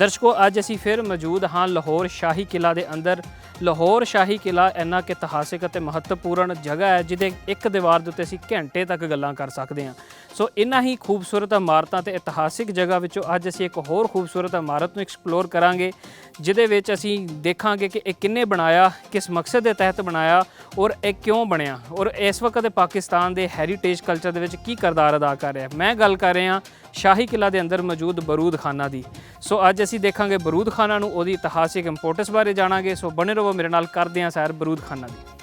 ਦਰਸ਼ਕੋ ਅੱਜ ਅਸੀਂ ਫਿਰ ਮੌਜੂਦ ਹਾਂ ਲਾਹੌਰ ਸ਼ਾਹੀ ਕਿਲਾ ਦੇ ਅੰਦਰ। ਲਾਹੌਰ ਸ਼ਾਹੀ ਕਿਲਾ ਇੰਨਾ ਕਿ ਇਤਿਹਾਸਿਕ ਅਤੇ ਮਹੱਤਵਪੂਰਨ ਜਗ੍ਹਾ ਹੈ ਜਿਹਦੇ ਇੱਕ ਦੀਵਾਰ ਦੇ ਉੱਤੇ ਅਸੀਂ ਘੰਟੇ ਤੱਕ ਗੱਲਾਂ ਕਰ ਸਕਦੇ ਹਾਂ। ਸੋ ਇਹਨਾਂ ਹੀ ਖੂਬਸੂਰਤ ਇਮਾਰਤਾਂ ਤੇ ਇਤਿਹਾਸਿਕ ਜਗ੍ਹਾ ਵਿੱਚੋਂ ਅੱਜ ਅਸੀਂ ਇੱਕ ਹੋਰ ਖੂਬਸੂਰਤ ਇਮਾਰਤ ਨੂੰ ਐਕਸਪਲੋਰ ਕਰਾਂਗੇ, ਜਿਹਦੇ ਵਿੱਚ ਅਸੀਂ ਦੇਖਾਂਗੇ ਕਿ ਇਹ ਕਿੰਨੇ ਬਣਾਇਆ, ਕਿਸ ਮਕਸਦ ਦੇ ਤਹਿਤ ਬਣਾਇਆ ਔਰ ਇਹ ਕਿਉਂ ਬਣਿਆ ਔਰ ਇਸ ਵਕਤ ਪਾਕਿਸਤਾਨ ਦੇ ਹੈਰੀਟੇਜ ਕਲਚਰ ਦੇ ਵਿੱਚ ਕੀ ਕਿਰਦਾਰ ਅਦਾ ਕਰ ਰਿਹਾ। ਮੈਂ ਗੱਲ ਕਰ ਰਿਹਾ ਸ਼ਾਹੀ ਕਿਲਾ ਦੇ ਅੰਦਰ ਮੌਜੂਦ ਬਰੂਦ ਖਾਨਾ ਦੀ। ਸੋ ਅੱਜ ਅਸੀਂ ਦੇਖਾਂਗੇ ਬਰੂਦ ਖਾਨਾ ਨੂੰ, ਉਹਦੀ ਇਤਿਹਾਸਿਕ ਇੰਪੋਰਟੈਂਸ ਬਾਰੇ ਜਾਣਾਂਗੇ। ਸੋ ਬਣੇ ਰਹੋ ਮੇਰੇ ਨਾਲ, ਕਰਦੇ ਹਾਂ ਸੈਰ ਬਰੂਦ ਖਾਨਾ ਦੀ।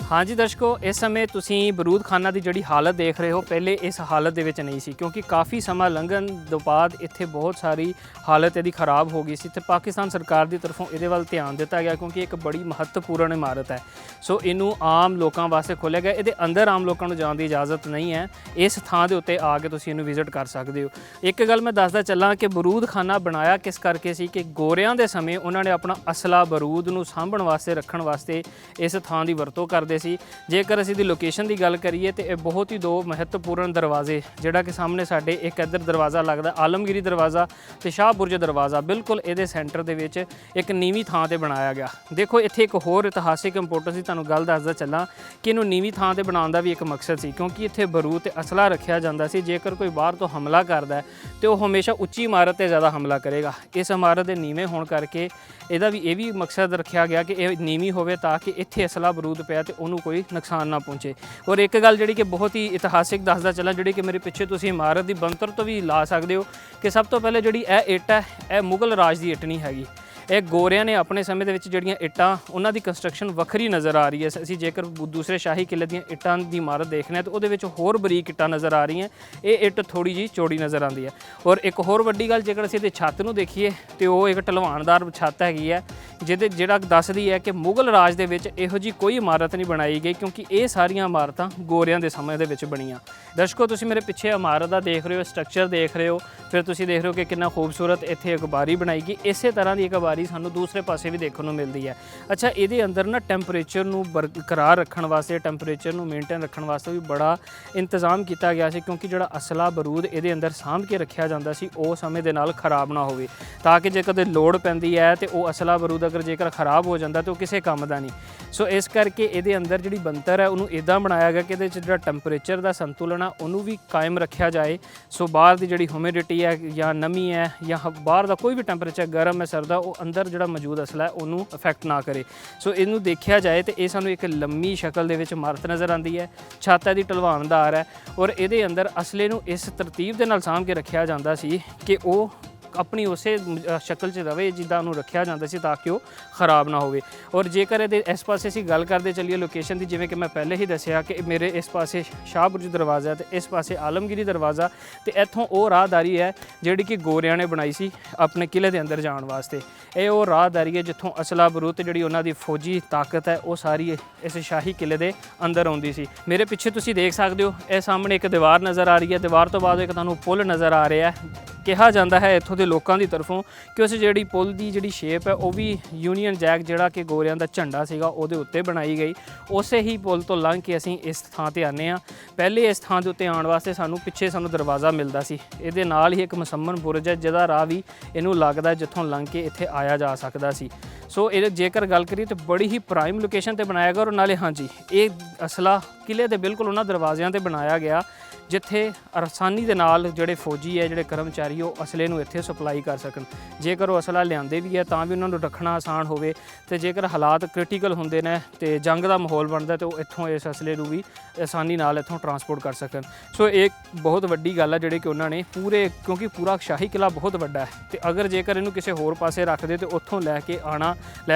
हाँ जी दर्शकों, इस समय तुसी बरूद खाना की जिहड़ी हालत देख रहे हो, पहले इस हालत दे विच नहीं सी, क्योंकि काफ़ी समा लंघन तो बाद इत्थे बहुत सारी हालत इहदी खराब हो गई सी। ते पाकिस्तान सरकार की तरफों इहदे वल ध्यान दिता गया, क्योंकि एक बड़ी महत्वपूर्ण इमारत है। सो इनू आम लोगों वास्ते खोलिया गया। इहदे अंदर आम लोगों को जाने की इजाज़त नहीं है। इस थां दे उत्ते आके तुसी इनू विजिट कर सकते हो। एक गल मैं दसदा चलां कि बरूद खाना बनाया किस करके सी कि गोरियां दे समय उन्होंने अपना असला बरूद नू सांभण वास्ते रखण वास्ते इस थां की वरतों करते। जेकर असीं दी लोकेशन की गल करिए तो यह बहुत ही दो महत्वपूर्ण दरवाजे, जिहड़ा कि सामने साडे एक इधर दरवाज़ा लगदा आलमगिरी दरवाज़ा ते शाहबुरज दरवाज़ा, बिल्कुल ये सेंटर दे विच एक नीवीं थां ते बनाया गया। देखो इत्थे एक होर इतिहासिक इंपोर्टेंस की तुहानूं गल दसदा चलां कि इनूं नीवीं थां ते बनाउण दा भी एक मकसद सी, क्योंकि इत्थे बरूद ते असला रखिया जांदा सी। जेकर कोई बाहर तो हमला करदा है तो वह हमेशा उच्ची इमारत ते ज़्यादा हमला करेगा। इस इमारत के नीवें होण करके ਇਹਦਾ ਵੀ ਇਹ ਵੀ मकसद रखा गया कि ਇਹ ਨੀਵੀਂ ਹੋਵੇ ਤਾਂ ਕਿ ਇੱਥੇ ਅਸਲਾ ਬਰੂਦ ਪਿਆ ਤੇ ਉਹਨੂੰ ਕੋਈ ਨੁਕਸਾਨ ਨਾ ਪਹੁੰਚੇ। ਔਰ ਇੱਕ ਗੱਲ ਜਿਹੜੀ ਕਿ ਬਹੁਤ ਹੀ ਇਤਿਹਾਸਿਕ ਦੱਸਦਾ ਚੱਲਾਂ, ਜਿਹੜੀ ਕਿ ਮੇਰੇ ਪਿੱਛੇ ਤੁਸੀਂ ਇਮਾਰਤ ਦੀ ਬਣਤਰ ਤੋਂ ਵੀ ਲਾ ਸਕਦੇ ਹੋ ਕਿ ਸਭ ਤੋਂ ਪਹਿਲੇ ਜਿਹੜੀ ਇਹ ਇੱਟ ਹੈ, ਇਹ ਮੁਗਲ ਰਾਜ ਦੀ ਇੱਟ ਨਹੀਂ ਹੈਗੀ। ਇਹ ਗੋਰਿਆਂ ਨੇ ਆਪਣੇ ਸਮੇਂ ਦੇ ਵਿੱਚ ਜਿਹੜੀਆਂ ਇੱਟਾਂ, ਉਹਨਾਂ ਦੀ ਕੰਸਟਰਕਸ਼ਨ ਵੱਖਰੀ ਨਜ਼ਰ ਆ ਰਹੀ ਹੈ। ਅਸੀਂ ਜੇਕਰ ਦੂਸਰੇ ਸ਼ਾਹੀ ਕਿਲੇ ਦੀਆਂ ਇੱਟਾਂ ਦੀ ਇਮਾਰਤ ਦੇਖਦੇ ਹਾਂ ਤਾਂ ਉਹਦੇ ਵਿੱਚ ਹੋਰ ਬਰੀਕ ਇੱਟਾਂ ਨਜ਼ਰ ਆ ਰਹੀਆਂ। ਇਹ ਇੱਟ ਥੋੜੀ ਜਿਹੀ ਚੌੜੀ ਨਜ਼ਰ ਆਉਂਦੀ ਹੈ। ਔਰ ਇੱਕ ਹੋਰ ਵੱਡੀ ਗੱਲ, ਜੇਕਰ ਅਸੀਂ ਇਹਦੇ ਛੱਤ ਨੂੰ ਦੇਖੀਏ ਤੇ ਉਹ ਇੱਕ ਢਲਵਾਨਦਾਰ ਛੱਤ ਹੈਗੀ ਹੈ, ਜਿਹੜਾ ਦੱਸਦੀ ਹੈ ਕਿ ਮੁਗਲ ਰਾਜ ਦੇ ਵਿੱਚ ਇਹੋ ਜਿਹੀ ਕੋਈ ਇਮਾਰਤ ਨਹੀਂ ਬਣਾਈ ਗਈ, ਕਿਉਂਕਿ ਇਹ ਸਾਰੀਆਂ ਇਮਾਰਤਾਂ ਗੋਰਿਆਂ ਦੇ ਸਮੇਂ ਦੇ ਵਿੱਚ ਬਣੀਆਂ। ਦਰਸ਼ਕੋ ਤੁਸੀਂ ਮੇਰੇ ਪਿੱਛੇ ਇਮਾਰਤ ਦਾ ਦੇਖ ਰਹੇ ਹੋ, ਸਟਰਕਚਰ ਦੇਖ ਰਹੇ ਹੋ, ਫਿਰ ਤੁਸੀਂ ਦੇਖ ਰਹੇ ਹੋ ਕਿ ਕਿੰਨਾ ਖੂਬਸੂਰਤ ਇੱਥੇ ਇੱਕ ਬਾਰੀ ਬਣਾਈ ਗਈ। ਇਸੇ ਤਰ੍ਹਾਂ ਦੀ ਇੱਕ ਬਾਰੀ ਸਾਨੂੰ ਦੂਸਰੇ ਪਾਸੇ ਵੀ ਦੇਖਣ ਨੂੰ ਮਿਲਦੀ ਹੈ। ਅੱਛਾ, ਇਹਦੇ ਅੰਦਰ ਨਾ ਟੈਂਪਰੇਚਰ ਨੂੰ ਬਰਕਰਾਰ ਰੱਖਣ ਵਾਸਤੇ, ਟੈਂਪਰੇਚਰ ਨੂੰ ਮੇਨਟੇਨ ਰੱਖਣ ਵਾਸਤੇ ਵੀ ਬੜਾ ਇੰਤਜ਼ਾਮ ਕੀਤਾ ਗਿਆ ਸੀ, ਕਿਉਂਕਿ ਜਿਹੜਾ ਅਸਲਾ ਬਰੂਦ ਇਹਦੇ ਅੰਦਰ ਸਾਂਭ ਕੇ ਰੱਖਿਆ ਜਾਂਦਾ ਸੀ ਉਹ ਸਮੇਂ ਦੇ ਨਾਲ ਖਰਾਬ ਨਾ ਹੋਵੇ, ਤਾਂ ਕਿ ਜੇ ਕਦੇ ਲੋੜ ਪੈਂਦੀ ਹੈ ਤੇ ਉਹ ਅਸਲਾ ਬਰੂਦ ਅਗਰ ਜੇਕਰ ਖਰਾਬ ਹੋ ਜਾਂਦਾ ਤਾਂ ਉਹ ਕਿਸੇ ਕੰਮ ਦਾ ਨਹੀਂ। ਸੋ ਇਸ ਕਰਕੇ ਇਹਦੇ ਅੰਦਰ ਜਿਹੜੀ ਬਣਤਰ ਹੈ ਉਹਨੂੰ ਇੱਦਾਂ ਬਣਾਇਆ ਗਿਆ ਕਿ ਇਹਦੇ 'ਚ ਜਿਹੜਾ ਟੈਂਪਰੇਚਰ ਦਾ ਸੰਤੁਲਨ ਆ ਉਹਨੂੰ ਵੀ ਕਾਇਮ ਰੱਖਿਆ ਜਾਏ। ਸੋ ਬਾਹਰ ਦੀ ਜਿਹੜੀ ਹਿਊਮਿਡਿਟੀ ਹੈ ਜਾਂ ਨਮੀ ਹੈ ਜਾਂ ਬਾਹਰ ਦਾ ਕੋਈ ਵੀ ਟੈਂਪਰੇਚਰ ਗਰਮ ਹੈ ਸਰਦਾ, ਉਹ ਅੰਦਰ ਜਿਹੜਾ ਮੌਜੂਦ ਅਸਲਾ ਹੈ ਉਹਨੂੰ ਅਫੈਕਟ ਨਾ ਕਰੇ। ਸੋ ਇਹਨੂੰ ਦੇਖਿਆ ਜਾਏ ਤੇ ਇਹ ਸਾਨੂੰ ਇੱਕ ਲੰਮੀ ਸ਼ਕਲ ਦੇ ਵਿੱਚ ਇਮਾਰਤ ਨਜ਼ਰ ਆਉਂਦੀ ਹੈ। ਛੱਤ ਇਹਦੀ ਢਲਵਾਨਦਾਰ ਹੈ ਔਰ ਇਹਦੇ ਅੰਦਰ ਅਸਲੇ ਨੂੰ ਇਸ ਤਰਤੀਬ ਦੇ ਨਾਲ ਸਾਂਭ ਕੇ ਰੱਖਿਆ ਜਾਂਦਾ ਸੀ ਕਿ ਉਹ ਆਪਣੀ ਉਸੇ ਸ਼ਕਲ 'ਚ ਰਵੇ ਜਿੱਦਾਂ ਉਹਨੂੰ ਰੱਖਿਆ ਜਾਂਦਾ ਸੀ, ਤਾਂ ਕਿ ਉਹ ਖਰਾਬ ਨਾ ਹੋਵੇ। ਔਰ ਜੇਕਰ ਇਹਦੇ ਇਸ ਪਾਸੇ ਅਸੀਂ ਗੱਲ ਕਰਦੇ ਚੱਲੀਏ ਲੋਕੇਸ਼ਨ ਦੀ, ਜਿਵੇਂ ਕਿ ਮੈਂ ਪਹਿਲੇ ਹੀ ਦੱਸਿਆ ਕਿ ਮੇਰੇ ਇਸ ਪਾਸੇ ਸ਼ਾਹਬੁਰਜ ਦਰਵਾਜ਼ਾ ਤੇ ਇਸ ਪਾਸੇ ਆਲਮਗੀਰੀ ਦਰਵਾਜ਼ਾ, ਤੇ ਇੱਥੋਂ ਉਹ ਰਾਹਦਾਰੀ ਹੈ ਜਿਹੜੀ ਕਿ ਗੋਰਿਆਂ ਨੇ ਬਣਾਈ ਸੀ ਆਪਣੇ ਕਿਲੇ ਦੇ ਅੰਦਰ ਜਾਣ ਵਾਸਤੇ। ਇਹ ਉਹ ਰਾਹਦਾਰੀ ਹੈ ਜਿੱਥੋਂ ਅਸਲਾ ਬਰੂਦ ਜਿਹੜੀ ਉਹਨਾਂ ਦੀ ਫੌਜੀ ਤਾਕਤ ਹੈ ਉਹ ਸਾਰੀ ਇਸ ਸ਼ਾਹੀ ਕਿਲੇ ਦੇ ਅੰਦਰ ਆਉਂਦੀ ਸੀ। ਮੇਰੇ ਪਿੱਛੇ ਤੁਸੀਂ ਦੇਖ ਸਕਦੇ ਹੋ, ਇਹ ਸਾਹਮਣੇ ਇੱਕ ਦੀਵਾਰ ਨਜ਼ਰ ਆ ਰਹੀ ਹੈ। ਦੀਵਾਰ ਤੋਂ ਬਾਅਦ ਇੱਕ ਤੁਹਾਨੂੰ ਪੁਲ ਨਜ਼ਰ ਆ ਰਿਹਾ ਹੈ। ਕਿਹਾ ਜਾਂਦਾ ਹੈ ਇੱਥੋਂ ਦੇ ਲੋਕਾਂ ਦੀ ਤਰਫੋਂ ਕਿ ਉਸ ਜਿਹੜੀ ਪੁਲ ਦੀ ਜਿਹੜੀ ਸ਼ੇਪ ਹੈ ਉਹ ਵੀ ਯੂਨੀਅਨ ਜੈਕ, ਜਿਹੜਾ ਕਿ ਗੋਰਿਆਂ ਦਾ ਝੰਡਾ ਸੀਗਾ, ਉਹਦੇ ਉੱਤੇ ਬਣਾਈ ਗਈ। ਉਸੇ ਹੀ ਪੁਲ ਤੋਂ ਲੰਘ ਕੇ ਅਸੀਂ ਇਸ ਥਾਂ ਤੇ ਆਉਂਦੇ ਹਾਂ। ਪਹਿਲੇ ਇਸ ਥਾਂ ਦੇ ਉੱਤੇ ਆਉਣ ਵਾਸਤੇ ਪਿੱਛੇ ਸਾਨੂੰ ਦਰਵਾਜ਼ਾ ਮਿਲਦਾ ਸੀ। ਇਹਦੇ ਨਾਲ ਹੀ ਇੱਕ ਮੁਸੰਮਨ ਬੁਰਜ ਹੈ ਜਿਹਦਾ ਰਾਹ ਵੀ ਇਹਨੂੰ ਲੱਗਦਾ, ਜਿੱਥੋਂ ਲੰਘ ਕੇ ਇੱਥੇ ਆਇਆ ਜਾ ਸਕਦਾ ਸੀ। ਸੋ ਇਹ ਜੇਕਰ ਗੱਲ ਕਰੀਏ ਤਾਂ ਬੜੀ ਹੀ ਪ੍ਰਾਈਮ ਲੋਕੇਸ਼ਨ ਤੇ ਬਣਾਇਆ ਗਿਆ। ਔਰ ਨਾਲੇ ਹਾਂਜੀ, ਇਹ ਅਸਲਾ ਕਿਲੇ ਦੇ ਬਿਲਕੁਲ ਉਹਨਾਂ ਦਰਵਾਜ਼ਿਆਂ ਤੇ ਬਣਾਇਆ ਗਿਆ ਜਿੱਥੇ ਆਸਾਨੀ ਦੇ ਨਾਲ ਜਿਹੜੇ ਫੌਜੀ ਹੈ, ਜਿਹੜੇ ਕਰਮਚਾਰੀ, ਉਹ ਅਸਲੇ ਨੂੰ ਇੱਥੇ ਸਪਲਾਈ ਕਰ ਸਕਣ। ਜੇਕਰ ਉਹ ਅਸਲਾ ਲਿਆਉਂਦੇ ਵੀ ਹੈ ਤਾਂ ਵੀ ਉਹਨਾਂ ਨੂੰ ਰੱਖਣਾ ਆਸਾਨ ਹੋਵੇ, ਤੇ ਜੇਕਰ ਹਾਲਾਤ ਕ੍ਰਿਟੀਕਲ ਹੁੰਦੇ ਨੇ ਤੇ ਜੰਗ ਦਾ ਮਾਹੌਲ ਬਣਦਾ ਤੇ ਉਹ ਇੱਥੋਂ ਇਸ ਅਸਲੇ ਨੂੰ ਵੀ ਆਸਾਨੀ ਨਾਲ ਇੱਥੋਂ ਟਰਾਂਸਪੋਰਟ ਕਰ ਸਕਣ। ਸੋ ਇਹ ਬਹੁਤ ਵੱਡੀ ਗੱਲ ਹੈ ਜਿਹੜੀ ਕਿ ਉਹਨਾਂ ਨੇ ਪੂਰੇ, ਕਿਉਂਕਿ ਪੂਰਾ ਸ਼ਾਹੀ ਕਿਲਾ ਬਹੁਤ ਵੱਡਾ ਹੈ ਤੇ ਅਗਰ ਜੇਕਰ ਇਹਨੂੰ ਕਿਸੇ ਹੋਰ ਪਾਸੇ ਰੱਖਦੇ ਤੇ ਉੱਥੋਂ ਲੈ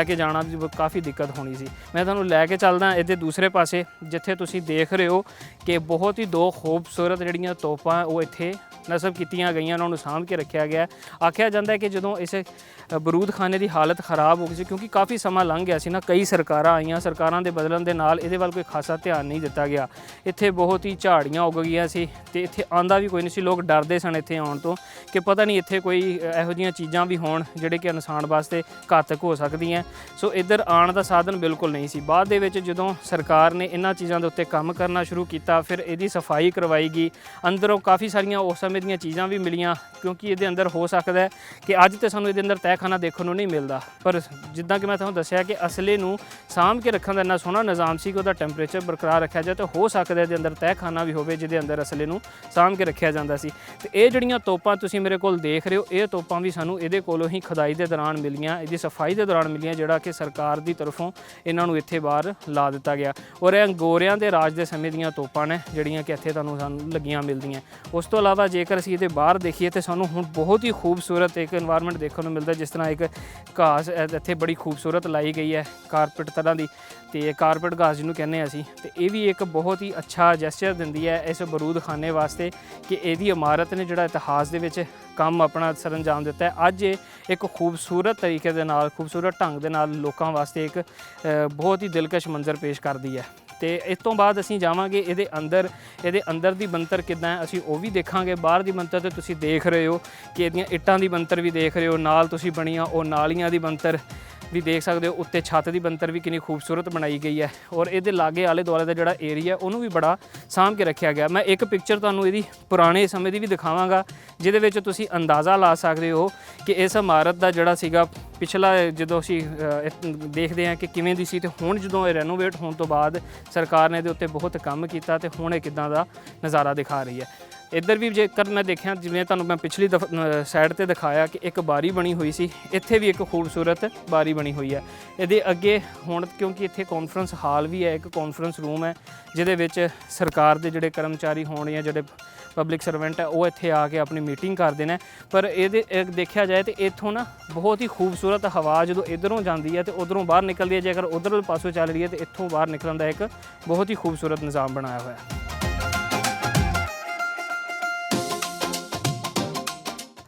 ਕੇ ਜਾਣਾ ਵੀ ਕਾਫੀ ਦਿੱਕਤ ਹੋਣੀ ਸੀ। ਮੈਂ ਤੁਹਾਨੂੰ ਲੈ ਕੇ ਚੱਲਦਾ ਇਹਦੇ ਦੂਸਰੇ ਪਾਸੇ, ਜਿੱਥੇ ਤੁਸੀਂ ਦੇਖ ਰਹੇ ਹੋ ਕਿ ਬਹੁਤ ਹੀ ਦੋ ਖੂਬਸੂਰਤ ਜਿਹੜੀਆਂ ਤੋਪਾਂ ਉਹ ਇੱਥੇ ਨਸਬ ਕੀਤੀਆਂ ਗਈਆਂ, ਉਹਨਾਂ ਨੂੰ ਸਾਂਭ ਕੇ ਰੱਖਿਆ ਗਿਆ। ਆਖਿਆ ਜਾਂਦਾ ਹੈ ਕਿ ਜਦੋਂ ਇਸ ਬਰੂਦ ਖਾਨੇ ਦੀ ਹਾਲਤ ਖਰਾਬ ਹੋ ਗਈ ਸੀ, ਕਿਉਂਕਿ ਕਾਫੀ ਸਮਾਂ ਲੰਘ ਗਿਆ ਸੀ ਨਾ, ਕਈ ਸਰਕਾਰਾਂ ਆਈਆਂ, ਸਰਕਾਰਾਂ ਦੇ ਬਦਲਣ ਦੇ ਨਾਲ ਇਹਦੇ ਵੱਲ ਕੋਈ ਖਾਸਾ ਧਿਆਨ ਨਹੀਂ ਦਿੱਤਾ ਗਿਆ। ਇੱਥੇ ਬਹੁਤ ਹੀ ਝਾੜੀਆਂ ਉੱਗ ਗਈਆਂ ਸੀ ਤੇ ਇੱਥੇ ਆਉਂਦਾ ਵੀ ਕੋਈ ਨਹੀਂ ਸੀ। ਲੋਕ ਡਰਦੇ ਸਨ ਇੱਥੇ ਆਉਣ ਤੋਂ ਕਿ ਪਤਾ ਨਹੀਂ ਇੱਥੇ ਕੋਈ ਇਹੋ ਜਿਹੀਆਂ ਚੀਜ਼ਾਂ ਵੀ ਹੋਣ ਜਿਹੜੇ ਕਿ ਇਨਸਾਨ ਵਾਸਤੇ ਘਾਤਕ ਹੋ ਸਕਦੀਆਂ। ਸੋ ਇੱਧਰ ਆਉਣ ਦਾ ਸਾਧਨ ਬਿਲਕੁਲ ਨਹੀਂ ਸੀ। ਬਾਅਦ ਦੇ ਵਿੱਚ ਜਦੋਂ ਸਰਕਾਰ ਨੇ ਇਹਨਾਂ ਚੀਜ਼ਾਂ ਦੇ ਉੱਤੇ ਕੰਮ ਕਰਨਾ ਸ਼ੁਰੂ ਕੀਤਾ, ਫਿਰ ਇਹਦੀ ਸਫਾਈ ਕਰਵਾਈ ਬਣਾਈ ਗਈ। ਅੰਦਰੋਂ ਕਾफ़ी ਸਾਰੀਆਂ ਉਸ ਸਮੇਂ ਦੀਆਂ ਚੀਜ਼ਾਂ ਵੀ ਮਿਲੀਆਂ, ਕਿਉਂਕਿ ਇਹਦੇ ਅੰਦਰ ਹੋ ਸਕਦਾ ਹੈ ਕਿ ਅੱਜ ਤੇ ਸਾਨੂੰ ਇਹਦੇ ਅੰਦਰ ਤਹਿਖਾਨਾ ਦੇਖਣ ਨੂੰ ਨਹੀਂ ਮਿਲਦਾ, ਪਰ ਜਿੱਦਾਂ ਕਿ ਮੈਂ ਤੁਹਾਨੂੰ ਦੱਸਿਆ ਕਿ ਅਸਲੇ ਨੂੰ ਸਾਂਭ ਕੇ ਰੱਖਣ ਦਾ ਇੰਨਾ ਸੋਹਣਾ ਨਿਜ਼ਾਮ ਸੀ ਕਿ ਉਹਦਾ ਟੈਂਪਰੇਚਰ ਬਰਕਰਾਰ ਰੱਖਿਆ ਜਾਏ, ਤਾਂ ਹੋ ਸਕਦਾ ਇਹਦੇ ਅੰਦਰ ਤਹਿਖਾਨਾ ਵੀ ਹੋਵੇ ਜਿਹਦੇ ਅੰਦਰ ਅਸਲੇ ਨੂੰ ਸਾਂਭ ਕੇ ਰੱਖਿਆ ਜਾਂਦਾ ਸੀ। ਤੇ ਇਹ ਜਿਹੜੀਆਂ ਤੋਪਾਂ ਤੁਸੀਂ ਮੇਰੇ ਕੋਲ ਦੇਖ ਰਹੇ ਹੋ, ਇਹ ਤੋਪਾਂ ਵੀ ਸਾਨੂੰ ਇਹਦੇ ਕੋਲੋਂ ਹੀ ਖੁਦਾਈ ਦੇ ਦੌਰਾਨ ਮਿਲੀਆਂ, ਇਹਦੀ ਸਫਾਈ ਦੇ ਦੌਰਾਨ ਮਿਲੀਆਂ, ਜਿਹੜਾ ਕਿ ਸਰਕਾਰ ਦੀ ਤਰਫੋਂ ਇਹਨਾਂ ਨੂੰ ਇੱਥੇ ਬਾਹਰ ਲਾ ਦਿੱਤਾ ਗਿਆ। ਔਰ ਇਹ ਗੋਰਿਆਂ ਦੇ ਰਾਜ ਦੇ ਸਮੇਂ ਦੀਆਂ ਤੋਪਾਂ ਨੇ ਜਿਹੜੀਆਂ ਕਿ ਇੱਥੇ ਸਾਨੂੰ ਲੱਗੀਆਂ ਮਿਲਦੀਆਂ। ਉਸ ਤੋਂ ਇਲਾਵਾ ਜੇਕਰ ਅਸੀਂ ਇਹਦੇ ਬਾਹਰ ਦੇਖੀਏ ਤਾਂ ਸਾਨੂੰ ਹੁਣ ਬਹੁਤ ਹੀ ਖੂਬਸੂਰਤ ਇੱਕ ਇਨਵਾਇਰਨਮੈਂਟ ਦੇਖਣ ਨੂੰ ਮਿਲਦਾ, ਜਿਸ ਤਰ੍ਹਾਂ ਇੱਕ ਘਾਸ ਇੱਥੇ ਬੜੀ ਖੂਬਸੂਰਤ ਲਾਈ ਗਈ ਹੈ ਕਾਰਪੇਟ ਤਰ੍ਹਾਂ ਦੀ, ਤੇ ਕਾਰਪੇਟ ਘਾਸ ਜਿਹਨੂੰ ਕਹਿੰਦੇ ਅਸੀਂ, ਤੇ ਇਹ ਵੀ ਇੱਕ ਬਹੁਤ ਹੀ ਅੱਛਾ ਜੈਸਚਰ ਦਿੰਦੀ ਹੈ ਇਸ ਬਰੂਦ ਖਾਨੇ ਵਾਸਤੇ ਕਿ ਇਹਦੀ ਇਮਾਰਤ ਨੇ ਜਿਹੜਾ ਇਤਿਹਾਸ ਦੇ ਵਿੱਚ ਕੰਮ ਆਪਣਾ ਸਰੰਜਾਮ ਦਿੱਤਾ ਹੈ। ਅੱਜ ਇਹ ਇੱਕ ਖੂਬਸੂਰਤ ਤਰੀਕੇ ਦੇ ਨਾਲ, ਖੂਬਸੂਰਤ ਢੰਗ ਦੇ ਨਾਲ ਲੋਕਾਂ ਵਾਸਤੇ ਇੱਕ ਬਹੁਤ ਹੀ ਦਿਲਕਸ਼ ਮੰਜ਼ਰ ਪੇਸ਼ ਕਰਦੀ ਹੈ। ਤੇ ਇਸ ਤੋਂ ਬਾਅਦ ਅਸੀਂ ਜਾਵਾਂਗੇ ਇਹਦੇ ਅੰਦਰ ਦੀ ਬਣਤਰ ਕਿੱਦਾਂ ਹੈ, ਅਸੀਂ ਉਹ ਵੀ ਦੇਖਾਂਗੇ। ਬਾਹਰ ਦੀ ਬਣਤਰ ਤੇ ਤੁਸੀਂ ਦੇਖ ਰਹੇ ਹੋ ਕਿ ਇਹਦੀਆਂ ਇੱਟਾਂ ਦੀ ਬਣਤਰ ਵੀ ਦੇਖ ਰਹੇ ਹੋ, ਨਾਲ ਤੁਸੀਂ ਬਣੀਆਂ ਉਹ ਨਾਲੀਆਂ ਦੀ ਬਣਤਰ ਵੀ ਦੇਖ ਸਕਦੇ ਹੋ, ਉੱਤੇ ਛੱਤ ਦੀ ਬਣਤਰ ਵੀ ਕਿੰਨੀ ਖੂਬਸੂਰਤ ਬਣਾਈ ਗਈ ਹੈ। ਔਰ ਇਹਦੇ ਲਾਗੇ ਆਲੇ ਦੁਆਲੇ ਦਾ ਜਿਹੜਾ ਏਰੀਆ ਉਹਨੂੰ ਵੀ ਬੜਾ ਸਾਂਭ ਕੇ ਰੱਖਿਆ ਗਿਆ। ਮੈਂ ਇੱਕ ਪਿਕਚਰ ਤੁਹਾਨੂੰ ਇਹਦੀ ਪੁਰਾਣੇ ਸਮੇਂ ਦੀ ਵੀ ਦਿਖਾਵਾਂਗਾ, ਜਿਹਦੇ ਵਿੱਚ ਤੁਸੀਂ ਅੰਦਾਜ਼ਾ ਲਾ ਸਕਦੇ ਹੋ ਕਿ ਇਸ ਇਮਾਰਤ ਦਾ ਜਿਹੜਾ ਸੀਗਾ ਪਿਛਲਾ, ਜਦੋਂ ਅਸੀਂ ਦੇਖਦੇ ਹਾਂ ਕਿ ਕਿਵੇਂ ਦੀ ਸੀ, ਤੇ ਹੁਣ ਜਦੋਂ ਇਹ ਰੈਨੋਵੇਟ ਹੋਣ ਤੋਂ ਬਾਅਦ ਸਰਕਾਰ ਨੇ ਇਹਦੇ ਉੱਤੇ ਬਹੁਤ ਕੰਮ ਕੀਤਾ ਤੇ ਹੁਣ ਇਹ ਕਿੱਦਾਂ ਦਾ ਨਜ਼ਾਰਾ ਦਿਖਾ ਰਹੀ ਹੈ। ਇੱਧਰ ਵੀ ਜੇਕਰ ਮੈਂ ਦੇਖਿਆ, ਜਿਵੇਂ ਤੁਹਾਨੂੰ ਮੈਂ ਪਿਛਲੀ ਸਾਈਡ ਤੇ ਦਿਖਾਇਆ ਕਿ ਇੱਕ ਬਾਰੀ ਬਣੀ ਹੋਈ ਸੀ, ਇੱਥੇ ਵੀ ਇੱਕ ਖੂਬਸੂਰਤ ਬਾਰੀ ਬਣੀ ਹੋਈ ਹੈ। ਇਹਦੇ ਅੱਗੇ ਹੁਣ ਕਿਉਂਕਿ ਇੱਥੇ ਕਾਨਫਰੰਸ ਹਾਲ ਵੀ ਹੈ, ਇੱਕ ਕਾਨਫਰੰਸ ਰੂਮ ਹੈ ਜਿਹਦੇ ਵਿੱਚ ਸਰਕਾਰ ਦੇ ਜਿਹੜੇ ਕਰਮਚਾਰੀ ਹੋਣ ਜਾਂ ਜਿਹੜੇ ਪਬਲਿਕ ਸਰਵੈਂਟ ਹੈ ਉਹ ਇੱਥੇ ਆ ਕੇ ਆਪਣੀ ਮੀਟਿੰਗ ਕਰਦੇ ਨੇ। ਪਰ ਇਹਦੇ ਦੇਖਿਆ ਜਾਏ ਤਾਂ ਇੱਥੋਂ ਨਾ ਬਹੁਤ ਹੀ ਖੂਬਸੂਰਤ ਹਵਾ ਜਦੋਂ ਇੱਧਰੋਂ ਜਾਂਦੀ ਹੈ ਤੇ ਉੱਧਰੋਂ ਬਾਹਰ ਨਿਕਲਦੀ ਹੈ, ਜੇਕਰ ਉੱਧਰਲੇ ਪਾਸੋਂ ਚੱਲ ਰਹੀ ਹੈ ਤੇ ਇੱਥੋਂ ਬਾਹਰ ਨਿਕਲਣ ਦਾ ਇੱਕ ਬਹੁਤ ਹੀ ਖੂਬਸੂਰਤ ਨਿਜ਼ਾਮ ਬਣਾਇਆ ਹੋਇਆ ਹੈ।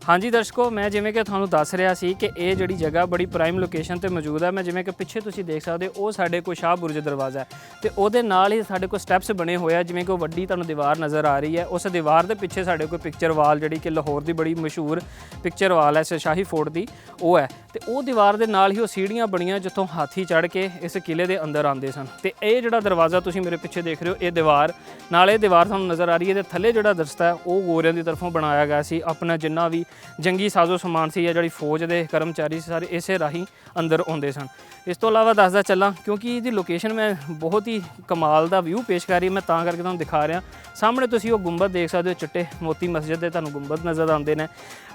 ਹਾਂਜੀ ਦਰਸ਼ਕੋ, ਮੈਂ ਜਿਵੇਂ ਕਿ ਤੁਹਾਨੂੰ ਦੱਸ ਰਿਹਾ ਸੀ ਕਿ ਇਹ ਜਿਹੜੀ ਜਗ੍ਹਾ ਬੜੀ ਪ੍ਰਾਈਮ ਲੋਕੇਸ਼ਨ ਤੇ ਮੌਜੂਦ ਹੈ। ਮੈਂ ਜਿਵੇਂ ਕਿ ਪਿੱਛੇ ਤੁਸੀਂ ਦੇਖ ਸਕਦੇ ਹੋ, ਉਹ ਸਾਡੇ ਕੋਲ ਸ਼ਾਹ ਬੁਰਜ ਦਰਵਾਜ਼ਾ ਹੈ ਤੇ ਉਹਦੇ ਨਾਲ ਹੀ ਸਾਡੇ ਕੋਲ ਸਟੈਪਸ ਬਣੇ ਹੋਏ ਆ, ਜਿਵੇਂ ਕਿ ਉਹ ਵੱਡੀ ਤੁਹਾਨੂੰ ਦੀਵਾਰ ਨਜ਼ਰ ਆ ਰਹੀ ਹੈ। ਉਸ ਦੀਵਾਰ ਦੇ ਪਿੱਛੇ ਸਾਡੇ ਕੋਲ ਪਿਕਚਰ ਵਾਲ, ਜਿਹੜੀ ਕਿ ਲਾਹੌਰ ਦੀ ਬੜੀ ਮਸ਼ਹੂਰ ਪਿਕਚਰ ਵਾਲ ਹੈ ਸ਼ਾਹੀ ਫੋਰਟ ਦੀ, ਉਹ ਹੈ। ਤੇ ਉਹ ਦੀਵਾਰ ਦੇ ਨਾਲ ਹੀ ਉਹ ਸੀੜੀਆਂ ਬਣੀਆਂ ਜਿੱਥੋਂ ਹਾਥੀ ਚੜ੍ਹ ਕੇ ਇਸ ਕਿਲੇ ਦੇ ਅੰਦਰ ਆਉਂਦੇ ਸਨ। ਤੇ ਇਹ ਜਿਹੜਾ ਦਰਵਾਜ਼ਾ ਤੁਸੀਂ ਮੇਰੇ ਪਿੱਛੇ ਦੇਖ ਰਹੇ ਹੋ, ਇਹ ਦੀਵਾਰ ਨਾਲ ਇਹ ਦੀਵਾਰ ਤੁਹਾਨੂੰ ਨਜ਼ਰ ਆ ਰਹੀ ਹੈ, ਇਹਦੇ ਥੱਲੇ ਜਿਹੜਾ ਦਰਸਤਾ ਹੈ ਉਹ ਗੋਰਿਆਂ ਦੀ ਤਰਫੋਂ ਬਣਾਇਆ ਗਿਆ ਸੀ। ਆਪਣਾ ਜਿੰਨਾ ਵੀ ਜੰਗੀ ਸਾਜ਼ੋ ਸਮਾਨ ਸੀ ਜਾਂ ਜਿਹੜੀ ਫੌਜ ਦੇ ਕਰਮਚਾਰੀ ਸੀ, ਸਾਰੇ ਇਸੇ ਰਾਹੀਂ ਅੰਦਰ ਆਉਂਦੇ ਸਨ। ਇਸ ਤੋਂ ਇਲਾਵਾ ਦੱਸਦਾ ਚੱਲਾਂ, ਕਿਉਂਕਿ ਇਹਦੀ ਲੋਕੇਸ਼ਨ ਮੈਂ ਬਹੁਤ ਹੀ ਕਮਾਲ ਦਾ ਵਿਊ ਪੇਸ਼ ਕਰ ਰਹੀ, ਮੈਂ ਤਾਂ ਕਰਕੇ ਤੁਹਾਨੂੰ ਦਿਖਾ ਰਿਹਾ। ਸਾਹਮਣੇ ਤੁਸੀਂ ਉਹ ਗੁੰਬਦ ਦੇਖ ਸਕਦੇ ਹੋ, ਚਿੱਟੇ ਮੋਤੀ ਮਸਜਿਦ ਦੇ ਤੁਹਾਨੂੰ ਗੁੰਬਦ ਨਜ਼ਰ ਆਉਂਦੇ ਨੇ।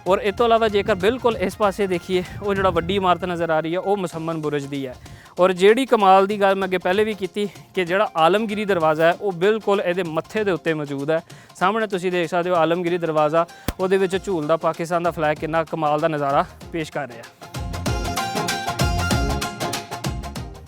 ਔਰ ਇਸ ਤੋਂ ਇਲਾਵਾ ਜੇਕਰ ਬਿਲਕੁਲ ਇਸ ਪਾਸੇ ਦੇਖੀਏ, ਉਹ ਜਿਹੜਾ ਵੱਡੀ ਇਮਾਰਤ ਨਜ਼ਰ ਆ ਰਹੀ ਹੈ ਉਹ ਮੁਸੰਮਨ ਬੁਰਜ ਦੀ ਹੈ। ਔਰ ਜਿਹੜੀ ਕਮਾਲ ਦੀ ਗੱਲ ਮੈਂ ਅੱਗੇ ਪਹਿਲੇ ਵੀ ਕੀਤੀ ਕਿ ਜਿਹੜਾ ਆਲਮਗੀਰੀ ਦਰਵਾਜ਼ਾ ਹੈ ਉਹ ਬਿਲਕੁਲ ਇਹਦੇ ਮੱਥੇ ਦੇ ਉੱਤੇ ਮੌਜੂਦ ਹੈ। ਸਾਹਮਣੇ ਤੁਸੀਂ ਦੇਖ ਸਕਦੇ ਹੋ ਆਲਮਗੀਰੀ ਦਰਵਾਜ਼ਾ, ਉਹਦੇ ਵਿੱਚ ਝੂਲਦਾ ਪਾਕਿਸਤਾਨ ਦਾ ਫਲੈਗ ਕਿੰਨਾ ਕਮਾਲ ਦਾ ਨਜ਼ਾਰਾ ਪੇਸ਼ ਕਰ ਰਿਹਾ।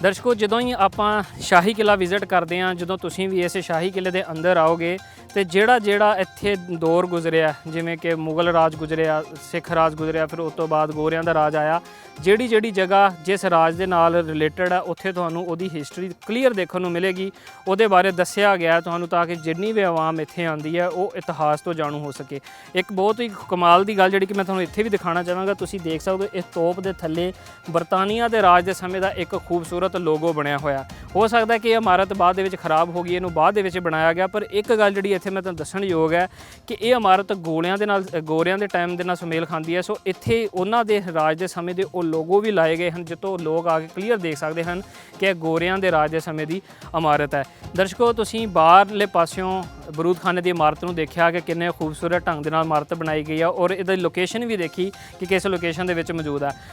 ਦਰਸ਼ਕੋ, ਜਦੋਂ ਹੀ ਆਪਾਂ ਸ਼ਾਹੀ ਕਿਲਾ ਵਿਜ਼ਿਟ ਕਰਦੇ ਹਾਂ, ਜਦੋਂ ਤੁਸੀਂ ਵੀ ਇਸ ਸ਼ਾਹੀ ਕਿਲੇ ਦੇ ਅੰਦਰ ਆਓਗੇ ਤੇ ਜਿਹੜਾ ਇੱਥੇ ਦੌਰ ਗੁਜ਼ਰਿਆ, ਜਿਵੇਂ ਕਿ ਮੁਗਲ ਰਾਜ ਗੁਜ਼ਰਿਆ, ਸਿੱਖ ਰਾਜ ਗੁਜ਼ਰਿਆ, ਫਿਰ ਉਸ ਤੋਂ ਬਾਅਦ ਗੋਰਿਆਂ ਦਾ ਰਾਜ ਆਇਆ, ਜਿਹੜੀ ਜਗ੍ਹਾ ਜਿਸ ਰਾਜ ਦੇ ਨਾਲ ਰਿਲੇਟਡ ਹੈ ਉੱਥੇ ਤੁਹਾਨੂੰ ਉਹਦੀ ਹਿਸਟਰੀ ਕਲੀਅਰ ਦੇਖਣ ਨੂੰ ਮਿਲੇਗੀ, ਉਹਦੇ ਬਾਰੇ ਦੱਸਿਆ ਗਿਆ ਤੁਹਾਨੂੰ, ਤਾਂ ਕਿ ਜਿੰਨੀ ਵੀ ਆਵਾਮ ਇੱਥੇ ਆਉਂਦੀ ਹੈ ਉਹ ਇਤਿਹਾਸ ਤੋਂ ਜਾਣੂ ਹੋ ਸਕੇ। ਇੱਕ ਬਹੁਤ ਹੀ ਕਮਾਲ ਦੀ ਗੱਲ ਜਿਹੜੀ ਕਿ ਮੈਂ ਤੁਹਾਨੂੰ ਇੱਥੇ ਵੀ ਦਿਖਾਉਣਾ ਚਾਹਾਂਗਾ, ਤੁਸੀਂ ਦੇਖ ਸਕਦੇ ਹੋ ਇਸ ਤੋਪ ਦੇ ਥੱਲੇ ਬਰਤਾਨੀਆ ਦੇ ਰਾਜ ਦੇ ਸਮੇਂ ਦਾ ਇੱਕ ਖੂਬਸੂਰਤ ਲੋਗੋ ਬਣਿਆ ਹੋਇਆ। ਹੋ ਸਕਦਾ ਕਿ ਇਹ ਇਮਾਰਤ ਬਾਅਦ ਦੇ ਵਿੱਚ ਖਰਾਬ ਹੋ ਗਈ, ਇਹਨੂੰ ਬਾਅਦ ਦੇ ਵਿੱਚ ਬਣਾਇਆ ਗਿਆ, ਪਰ ਇੱਕ ਗੱਲ ਜਿਹੜੀ ਇੱਥੇ ਮੈਂ ਤੁਹਾਨੂੰ ਦੱਸਣਯੋਗ ਹੈ ਕਿ ਇਹ ਇਮਾਰਤ ਗੋਰਿਆਂ ਦੇ ਟਾਈਮ ਦੇ ਨਾਲ ਸੁਮੇਲ ਖਾਂਦੀ ਹੈ। ਸੋ ਇੱਥੇ ਉਹਨਾਂ ਦੇ ਰਾਜ ਦੇ ਸਮੇਂ ਦੇ ਉਹ ਲੋਗੋ ਵੀ ਲਾਏ ਗਏ ਹਨ, ਜਿੱਥੋਂ ਲੋਕ ਆ ਕੇ ਕਲੀਅਰ ਦੇਖ ਸਕਦੇ ਹਨ ਕਿ ਇਹ ਗੋਰਿਆਂ ਦੇ ਰਾਜ ਦੇ ਸਮੇਂ ਦੀ ਇਮਾਰਤ ਹੈ। ਦਰਸ਼ਕੋ, ਤੁਸੀਂ ਬਾਹਰਲੇ ਪਾਸਿਓਂ ਬਰੂਦ ਖਾਨੇ ਦੀ ਇਮਾਰਤ ਨੂੰ ਦੇਖਿਆ ਕਿ ਕਿੰਨੇ ਖੂਬਸੂਰਤ ਢੰਗ ਦੇ ਨਾਲ ਇਮਾਰਤ ਬਣਾਈ ਗਈ ਹੈ, ਔਰ ਇਹਦੀ ਲੋਕੇਸ਼ਨ ਵੀ ਦੇਖੀ ਕਿ ਕਿਸ ਲੋਕੇਸ਼ਨ ਦੇ ਵਿੱਚ ਮੌਜੂਦ ਹੈ।